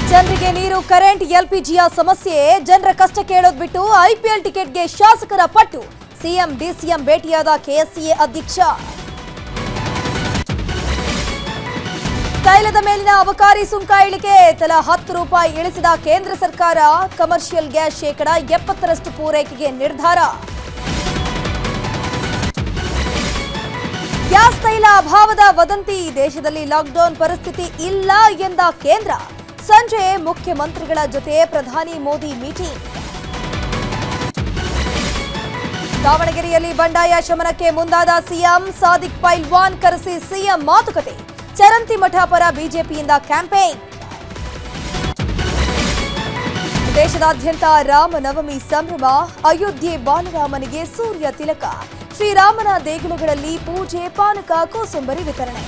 ಜನರಿಗೆ ನೀರು ಕರೆಂಟ್ ಎಲ್ಪಿಜಿಯ ಸಮಸ್ಯೆ ಜನರ ಕಷ್ಟ ಕೇಳೋದು ಬಿಟ್ಟು ಐಪಿಎಲ್ ಟಿಕೆಟ್ಗೆ ಶಾಸಕರ ಪಟ್ಟು ಸಿಎಂ ಡಿಸಿಎಂ ಭೇಟಿಯಾದ ಕೆಎಸ್ಸಿಎ ಅಧ್ಯಕ್ಷ ತೈಲದ ಮೇಲಿನ ಅಬಕಾರಿ ಸುಂಕ ಇಳಿಕೆ ತಲಾ 10 ರೂಪಾಯಿ ಇಳಿಸಿದ ಕೇಂದ್ರ ಸರ್ಕಾರ ಕಮರ್ಷಿಯಲ್ ಗ್ಯಾಸ್ ಶೇಕಡಾ 70ರಷ್ಟು ಪೂರೈಕೆಗೆ ನಿರ್ಧಾರ ಗ್ಯಾಸ್ ತೈಲ ಅಭಾವದ ವದಂತಿ ದೇಶದಲ್ಲಿ ಲಾಕ್ಡೌನ್ ಪರಿಸ್ಥಿತಿ ಇಲ್ಲ ಎಂದ ಕೇಂದ್ರ ಸಂಜೆ ಮುಖ್ಯಮಂತ್ರಿಗಳ ಜೊತೆ ಪ್ರಧಾನಿ ಮೋದಿ ಮೀಟಿಂಗ್ ದಾವಣಗೆರೆಯಲ್ಲಿ ಬಂಡಾಯ ಶಮನಕ್ಕೆ ಮುಂದಾದ ಸಿಎಂ ಸಾದಿಕ್ ಪೈಲ್ವಾನ್ ಕರೆಸಿ ಸಿಎಂ ಮಾತುಕತೆ ಚರಂತಿಮಠ ಪರ ಬಿಜೆಪಿಯಿಂದ ಕ್ಯಾಂಪೇನ್ ದೇಶದಾದ್ಯಂತ ರಾಮನವಮಿ ಸಂಭ್ರಮ ಅಯೋಧ್ಯೆ ಬಾಲರಾಮನಿಗೆ ಸೂರ್ಯ ತಿಲಕ ಶ್ರೀರಾಮನ ದೇಗುಲಗಳಲ್ಲಿ ಪೂಜೆ ಪಾನಕ ಕೋಸಂಬರಿ ವಿತರಣೆ